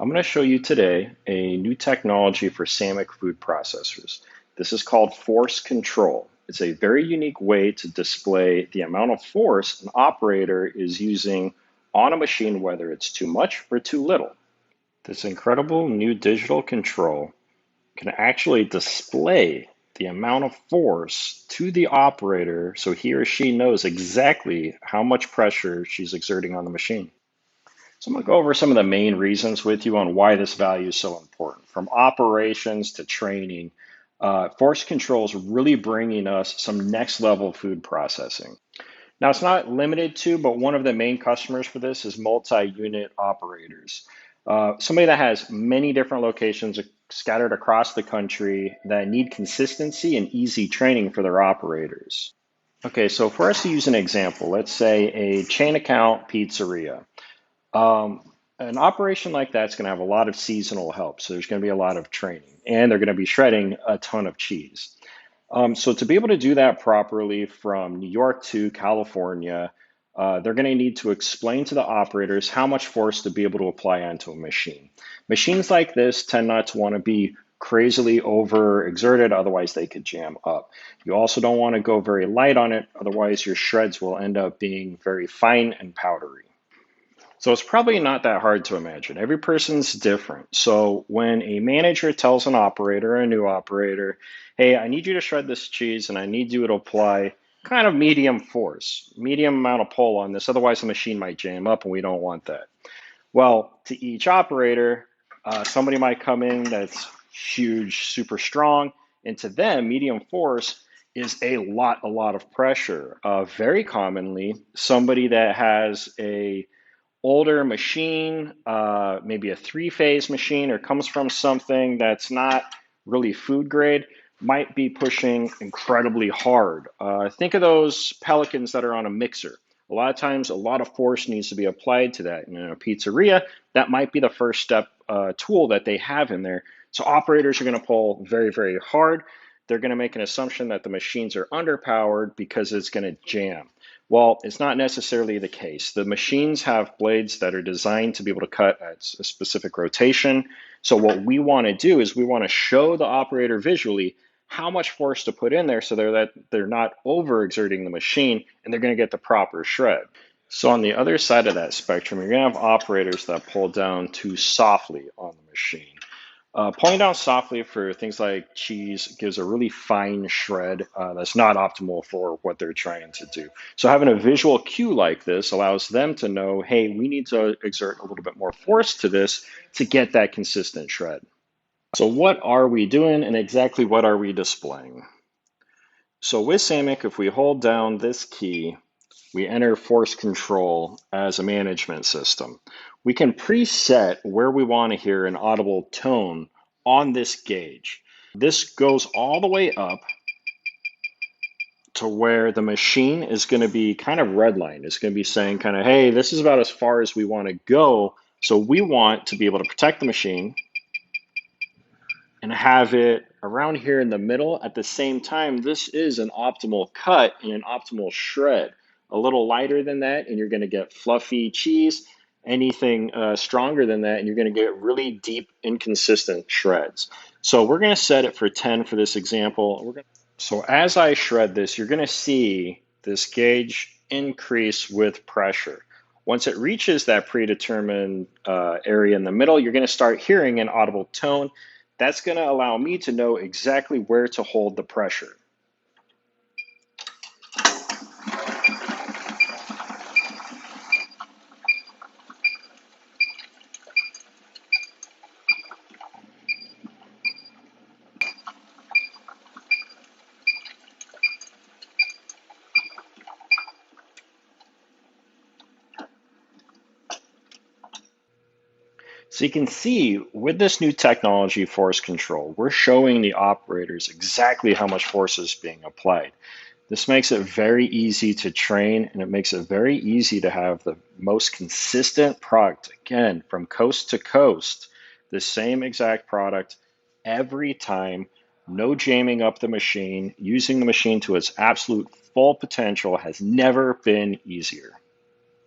I'm going to show you today a new technology for Sammic food processors. This is called force control. It's a very unique way to display the amount of force an operator is using on a machine, whether it's too much or too little. This incredible new digital control can actually display the amount of force to the operator so he or she knows exactly how much pressure she's exerting on the machine. So I'm going to go over some of the main reasons with you on why this value is so important. From operations to training, force control is really bringing us some next level food processing. Now it's not limited to, but one of the main customers for this is multi-unit operators. Somebody that has many different locations scattered across the country that need consistency and easy training for their operators. Okay, so for us to use an example, let's say a chain account pizzeria. An operation like that's going to have a lot of seasonal help. So there's going to be a lot of training and they're going to be shredding a ton of cheese. So to be able to do that properly from New York to California, they're going to need to explain to the operators how much force to be able to apply onto a machine. Machines like this tend not to want to be crazily overexerted, otherwise they could jam up. You also don't want to go very light on it, otherwise your shreds will end up being very fine and powdery. So it's probably not that hard to imagine. Every person's different. So when a manager tells an operator, a new operator, hey, I need you to shred this cheese and I need you to apply kind of medium force, medium amount of pull on this, otherwise the machine might jam up and we don't want that. Well, to each operator, somebody might come in that's huge, super strong, and to them, medium force is a lot of pressure. Very commonly, somebody that has a older machine, maybe a three-phase machine, or comes from something that's not really food grade, might be pushing incredibly hard. Think of those pelicans that are on a mixer. A lot of times, a lot of force needs to be applied to that. And in a pizzeria, that might be the first step tool that they have in there. So operators are going to pull very hard. They're going to make an assumption that the machines are underpowered because it's going to jam. Well, it's not necessarily the case. The machines have blades that are designed to be able to cut at a specific rotation. So what we want to do is we want to show the operator visually how much force to put in there so that they're not overexerting the machine and they're going to get the proper shred. So on the other side of that spectrum, you're going to have operators that pull down too softly on the machine. Pulling down softly for things like cheese gives a really fine shred that's not optimal for what they're trying to do. So having a visual cue like this allows them to know, hey, we need to exert a little bit more force to this to get that consistent shred. So what are we doing and exactly what are we displaying? So with Sammic, if we hold down this key, we enter force control as a management system. We can preset where we want to hear an audible tone on this gauge. This goes all the way up to where the machine is going to be kind of redlined. It's going to be saying kind of, hey, this is about as far as we want to go. So we want to be able to protect the machine and have it around here in the middle. At the same time, this is an optimal cut and an optimal shred. A little lighter than that, and you're going to get fluffy cheese. Anything stronger than that, and you're going to get really deep, inconsistent shreds. So we're going to set it for 10 for this example. So as I shred this, you're going to see this gauge increase with pressure. Once it reaches that predetermined area in the middle, you're going to start hearing an audible tone. That's going to allow me to know exactly where to hold the pressure. So you can see with this new technology, force control, we're showing the operators exactly how much force is being applied. This makes it very easy to train, and it makes it very easy to have the most consistent product, again, from coast to coast, the same exact product every time, no jamming up the machine. Using the machine to its absolute full potential has never been easier.